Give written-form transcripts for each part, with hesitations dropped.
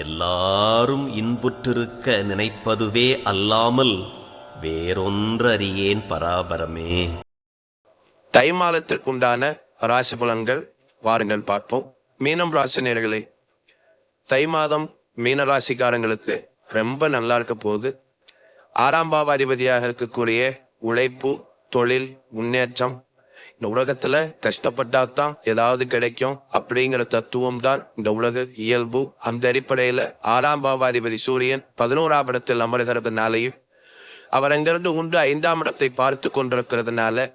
எல்லாரும் இன்புற்றிருக்க நினைப்பதுவே அல்லாமல் வேறொன்றறியேன் பராபரமே. தை மாதத்திற்குண்டான ராசி பலன்கள் வாருங்கள் பார்ப்போம். மீனம் ராசினியர்களே, தை மாதம் மீன ராசிக்காரங்களுக்கு ரொம்ப நல்லா இருக்க போகுது. 6ஆம் பாவாதிபதியாக இருக்கக்கூடிய உழைப்பு, தொழில், முன்னேற்றம். இந்த உலகத்துல கஷ்டப்பட்டாதான் ஏதாவது கிடைக்கும் அப்படிங்கிற தத்துவம் தான் இந்த உலக இயல்பு. அந்த அடிப்படையில 6ஆம் பாவாதிபதி சூரியன் 11ஆம் இடத்தில் அமர்கிறதுனாலையும் அவர் அங்கிருந்து உண்டு 5ஆம் இடத்தை பார்த்து கொண்டிருக்கிறதுனால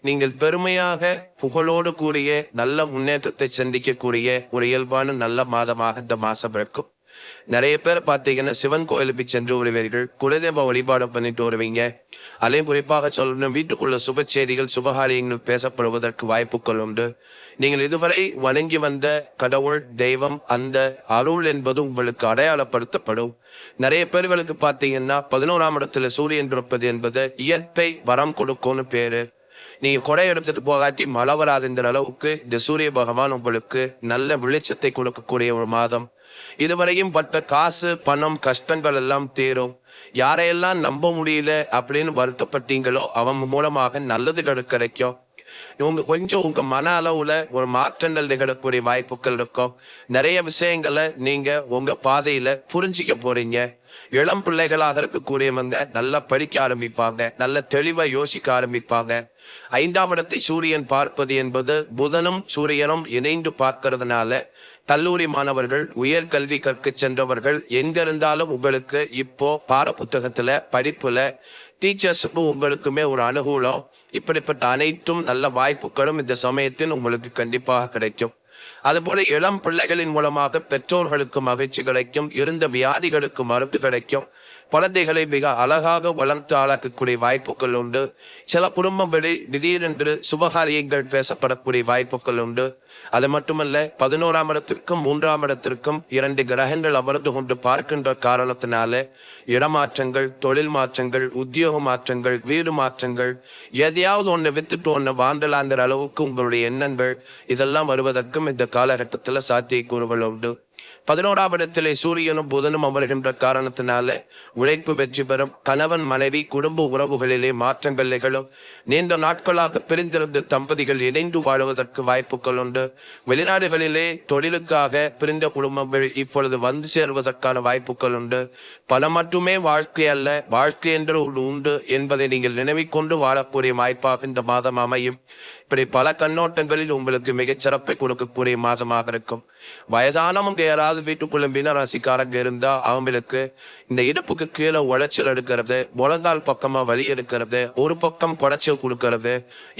நீங்கள் பெருமையாக புகழோடு கூடிய நல்ல முன்னேற்றத்தை சந்திக்கக்கூடிய ஒரு இயல்பான நல்ல மாதமாக இந்த மாசம் இருக்கும். நிறைய பேர் பார்த்தீங்கன்னா சிவன் கோயிலுக்கு சென்று வருவீர்கள், குலதெய்வ வழிபாடு பண்ணிட்டு வருவீங்க. அதையும் குறிப்பாக சொல்லணும், வீட்டுக்குள்ள சுப செய்திகள் சுபகாரியங்கள் பேசப்படுவதற்கு வாய்ப்புகள் உண்டு. நீங்கள் இதுவரை வணங்கி வந்த கடவுள் தெய்வம் அந்த அருள் என்பது உங்களுக்கு அடையாளப்படுத்தப்படும். நிறைய பேர்களுக்கு பார்த்தீங்கன்னா 11ஆம் இடத்துல சூரியன் இருப்பது என்பது இயற்கை வரம் கொடுக்கும்னு பேரு. நீங்க கொடை எடுத்துட்டு போகாட்டி மழை வராதுங்கிற அளவுக்கு இந்த சூரிய பகவான் உங்களுக்கு நல்ல வெளிச்சத்தை கொடுக்கக்கூடிய ஒரு மாதம். இதுவரையும் பட்ட காசு பணம் கஷ்டங்கள் எல்லாம் தீரும். யாரையெல்லாம் நம்ப முடியல அப்படின்னு வருத்தப்பட்டீங்களோ அவங்க மூலமாக நல்லதுகள் கிடைக்கும். கொஞ்சம் உங்க மன அளவுல ஒரு மாற்றங்கள் நிகழக்கூடிய வாய்ப்புகள் இருக்கும். நிறைய விஷயங்களை நீங்க உங்க பாதையில புரிஞ்சிக்க போறீங்க. இளம் பிள்ளைகளாக இருக்கக்கூடியவங்க நல்லா படிக்க ஆரம்பிப்பாங்க, நல்ல தெளிவா யோசிக்க ஆரம்பிப்பாங்க. 5ஆம் இடத்தை சூரியன் பார்ப்பது என்பது புதனும் சூரியனும் இணைந்து பார்க்கறதுனால கல்லூரி மாணவர்கள், உயர்கல்வி கற்க சென்றவர்கள் எங்க இருந்தாலும் உங்களுக்கு இப்போ பாட புத்தகத்துல படிப்புல டீச்சர்ஸுக்கும் உங்களுக்குமே ஒரு அனுகூலம். இப்படிப்பட்ட அனைத்தும் நல்ல வாய்ப்புகளும் இந்த சமயத்தில் உங்களுக்கு கண்டிப்பாக கிடைக்கும். அதுபோல இளம் பிள்ளைகளின் மூலமாக பெற்றோர்களுக்கு மகிழ்ச்சி கிடைக்கும். இருந்த வியாதிகளுக்கு மருந்து கிடைக்கும். குழந்தைகளை மிக அழகாக வளர்த்து ஆளாக்கக்கூடிய வாய்ப்புகள் உண்டு. சில குடும்பங்களில் திடீரென்று சுபகாரியங்கள் பேசப்படக்கூடிய வாய்ப்புகள் உண்டு. அது மட்டுமல்ல, 11ஆம் இடத்திற்கும் 3ஆம் இடத்திற்கும் 2 கிரகங்கள் அமர்ந்து கொண்டு பார்க்கின்ற காரணத்தினால இடமாற்றங்கள், தொழில் மாற்றங்கள், உத்தியோக மாற்றங்கள், வீடு மாற்றங்கள், எதையாவது ஒன்று வித்துட்டு ஒன்று வாண்டலாங்கிற அளவுக்கு உங்களுடைய எண்ணங்கள் இதெல்லாம் வருவதற்கும் இந்த காலகட்டத்தில் சாத்தியக்கூறுகள் உண்டு. 11ஆம் இடத்திலே சூரியனும் புதனும் அமர்கின்ற காரணத்தினால உழைப்பு வெற்றி பெறும். கணவன் மனைவி குடும்ப உறவுகளிலே மாற்றங்கள் நிகழும். நீண்ட நாட்களாக பிரிந்திருந்த தம்பதிகள் இணைந்து வாழ்வதற்கு வாய்ப்புகள் உண்டு. வெளிநாடுகளிலே தொழிலுக்காக பிரிந்த குடும்பங்கள் இப்பொழுது வந்து சேருவதற்கான வாய்ப்புகள் உண்டு. பணம் மட்டுமே வாழ்க்கை அல்ல, வாழ்க்கை என்று ஒன்று உண்டு என்பதை நீங்கள் நினைவிக்கொண்டு வாழக்கூடிய வாய்ப்பாக இந்த மாதம் அமையும். இப்படி பல கண்ணோட்டங்களில் உங்களுக்கு மிகச் சிறப்பை கொடுக்கக்கூடிய மாதமாக இருக்கும். வயதானவங்க யாராவது வீட்டுக்குள்ள மீனராசிக்காரங்க இருந்தா அவங்களுக்கு இந்த இடுப்புக்கு கீழே உளைச்சல் எடுக்கிறது, முழங்கால் பக்கமா வலி எடுக்கிறது, ஒரு பக்கம் குடைச்சல் கொடுக்கறது,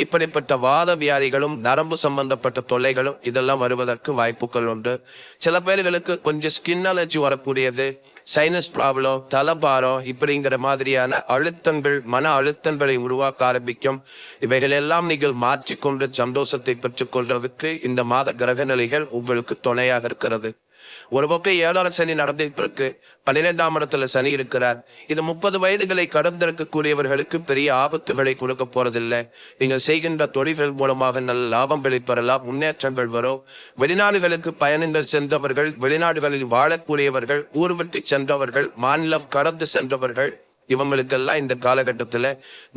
இப்படிப்பட்ட வாத வியாதிகளும் நரம்பு சம்பந்தப்பட்ட தொல்லைகளும் இதெல்லாம் வருவதற்கு வாய்ப்புகள் உண்டு. சில பேர்களுக்கு கொஞ்சம் ஸ்கின் அலர்ஜி வரக்கூடியது, சைனஸ் ப்ராப்ளம், தலபாரம் இப்படிங்கிற மாதிரியான அழுத்தங்கள், மன அழுத்தங்களை உருவாக்க ஆரம்பிக்கும். இவைகள் எல்லாம் நீங்கள் மாற்றிக்கொண்டு சந்தோஷத்தை பெற்றுக் கொள்வதற்கு இந்த மாத கிரக நிலைகள் உங்களுக்கு துணையாக இருக்கிறது. ஒரு பக்கம் 7ஆம் சனி நடந்துட்டு இருக்கு, 12ஆம் இடத்துல சனி இருக்கிறார். இது 30 வயதுகளை கடந்திருக்கக்கூடியவர்களுக்கு பெரிய ஆபத்துகளை கொடுக்க போறதில்லை. நீங்கள் செய்கின்ற தொழில்கள் மூலமாக நல்ல லாபங்களை பெறலாம், முன்னேற்றங்கள் வரும். வெளிநாடுகளுக்கு பயணங்கள் சென்றவர்கள், வெளிநாடுகளில் வாழக்கூடியவர்கள், ஊர் விட்டு சென்றவர்கள், மாநிலம் கடந்து சென்றவர்கள் இவங்களுக்கெல்லாம் இந்த காலகட்டத்துல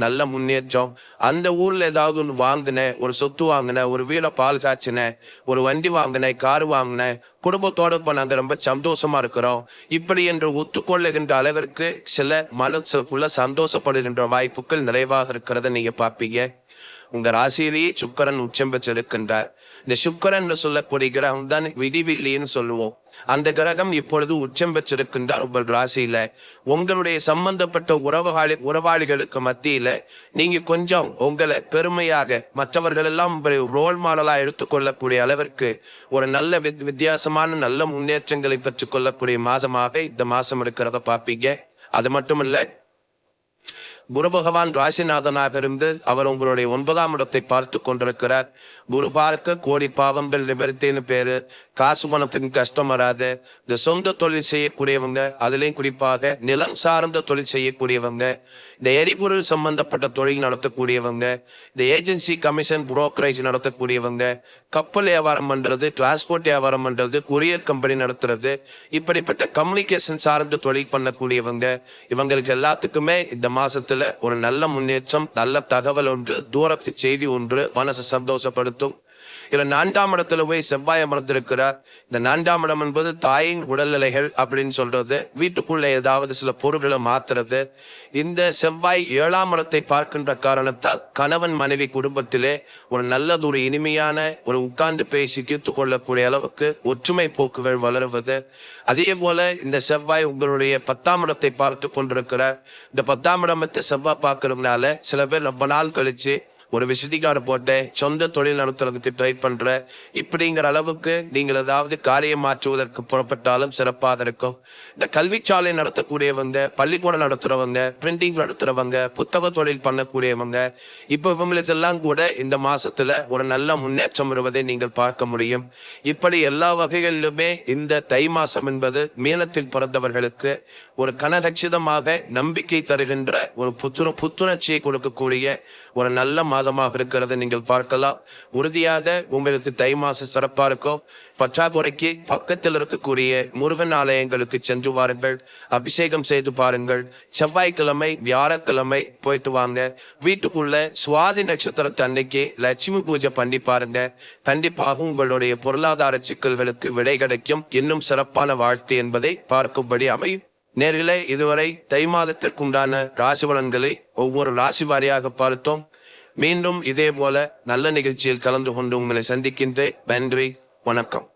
நல்ல முன்னேற்றம். அந்த ஊர்ல ஏதாவது ஒன்று வாங்கின, ஒரு சொத்து வாங்கின, ஒரு வீட பால் காய்ச்சின, ஒரு வண்டி வாங்கின, கார் வாங்கின, குடும்பத்தோடு இப்போ நாங்கள் ரொம்ப சந்தோஷமா இருக்கிறோம் இப்படி என்று ஒத்துக்கொள்ளுகின்ற அளவிற்கு சில மனசுக்குள்ள சந்தோஷப்படுகின்ற வாய்ப்புகள் நிறைவாக இருக்கிறத நீங்க பார்ப்பீங்க. உங்க ராசியிலேயே சுக்கரன் உச்சம் பெற்றிருக்கின்றார். இந்த சுக்கரன் சொல்லக்கூடிய கிரகம் தான் விடிவில்லின்னு சொல்லுவோம். அந்த கிரகம் இப்பொழுது உச்சம் பெற்றிருக்கின்றார் உங்கள் ராசியில. உங்களுடைய சம்பந்தப்பட்ட உறவாளிகளுக்கு மத்தியில நீங்க கொஞ்சம் உங்களை பெருமையாக மற்றவர்கள் எல்லாம் ரோல் மாடலா எடுத்துக்கொள்ளக்கூடிய அளவிற்கு ஒரு நல்ல வித்தியாசமான நல்ல முன்னேற்றங்களை பெற்றுக் கொள்ளக்கூடிய மாதமாக இந்த மாசம் இருக்கிறத பார்ப்பீங்க. அது மட்டுமல்ல, குரு பகவான் ராசிநாதனாக இருந்து அவர் உங்களுடைய 9ஆம் இடத்தை பார்த்து கொண்டிருக்கிறார். குரு பார்க்க கோடி பாவங்கள் நிவர்த்தின்னு பேரு. காசு பணத்துக்கு கஷ்டம் வராது. இந்த சொந்த தொழில் செய்யக்கூடியவங்க, அதுலேயும் குறிப்பாக நிலம் சார்ந்த தொழில் செய்யக்கூடியவங்க, இந்த எரிபொருள் சம்பந்தப்பட்ட தொழில் நடத்தக்கூடியவங்க, இந்த ஏஜென்சி கமிஷன் புரோக்கரேஜ் நடத்தக்கூடியவங்க, கப்பல் வியாபாரம் பண்றது, டிரான்ஸ்போர்ட் வியாபாரம் பண்றது, கொரியர் கம்பெனி நடத்துறது, இப்படிப்பட்ட கம்யூனிகேஷன் சார்ந்த தொழில் பண்ணக்கூடியவங்க, இவங்களுக்கு எல்லாத்துக்குமே இந்த மாசத்துல ஒரு நல்ல முன்னேற்றம், நல்ல தகவல் ஒன்று, தூரத்து செய்தி ஒன்று மனசை சந்தோஷப்படுத்தும். இதுல 4ஆம் இடத்துல போய் செவ்வாய் அமர்ந்திருக்கிறார். இந்த 4ஆம் இடம் என்பது தாயின் உடல்நிலைகள் அப்படின்னு சொல்றது, வீட்டுக்குள்ள ஏதாவது சில பொருட்களை மாத்துறது. இந்த செவ்வாய் 7ஆம் இடத்தை பார்க்கின்ற காரணத்தால் கணவன் மனைவி குடும்பத்திலே ஒரு நல்லதொரு இனிமையான ஒரு உட்கார்ந்து பேசி தீர்த்து கொள்ளக்கூடிய அளவுக்கு ஒற்றுமை போக்குகள் வளருவது. அதே போல இந்த செவ்வாய் உங்களுடைய 10ஆம் இடத்தை பார்த்து கொண்டிருக்கிறார். இந்த 10ஆம் இடத்தை செவ்வாய் பார்க்கறதுனால சில பேர் ரொம்ப நாள் கழிச்சு ஒரு விசிட்டிக்கார போட்டு சொந்த தொழில் நடத்துறதுக்கு ட்ரை பண்ற இப்படிங்கிற அளவுக்கு நீங்கள் ஏதாவது காரியம் மாற்றுவதற்கு புறப்பட்டாலும் சிறப்பாக இருக்கும். இந்த கல்விச்சாலை நடத்தக்கூடியவங்க, பள்ளிக்கூடம் நடத்துறவங்க, பிரிண்டிங் நடத்துறவங்க, புத்தக தொழில் பண்ணக்கூடியவங்க, இப்போ இவங்களுக்கெல்லாம் கூட இந்த மாசத்துல ஒரு நல்ல முன்னேற்றம் வருவதை நீங்கள் பார்க்க முடியும். இப்படி எல்லா வகைகளிலுமே இந்த தை மாசம் என்பது மீனத்தில் பிறந்தவர்களுக்கு ஒரு கனரட்சிதமாக நம்பிக்கை தருகின்ற ஒரு புத்துணர்ச்சியை கொடுக்கக்கூடிய ஒரு நல்ல மாதமாக இருக்கிறது நீங்கள் பார்க்கலாம். உறுதியாக உங்களுக்கு தை மாசம் சிறப்பா இருக்கும். பற்றாக்குறைக்கு பக்கத்தில் இருக்கக்கூடிய முருகன் ஆலயங்களுக்கு சென்று வாருங்கள், அபிஷேகம் செய்து பாருங்கள். செவ்வாய்க்கிழமை வியாழக்கிழமை போயிட்டு வாங்க. வீட்டுக்குள்ள சுவாதி நட்சத்திரத்து அன்னைக்கு லட்சுமி பூஜை பண்ணி பாருங்க. கண்டிப்பாக உங்களுடைய பொருளாதார சிக்கல்களுக்கு விடை கிடைக்கும். இன்னும் சிறப்பான வாழ்க்கை என்பதை பார்க்கும்படி அமையும். நேரிலே இதுவரை தை மாதத்திற்குண்டான ராசி பலன்களை ஒவ்வொரு ராசி வாரியாக பார்த்தோம். மீண்டும் இதே போல நல்ல நிகழ்ச்சியில் கலந்து கொண்டு உங்களை சந்திக்கின்றேன். நன்றி, வணக்கம்.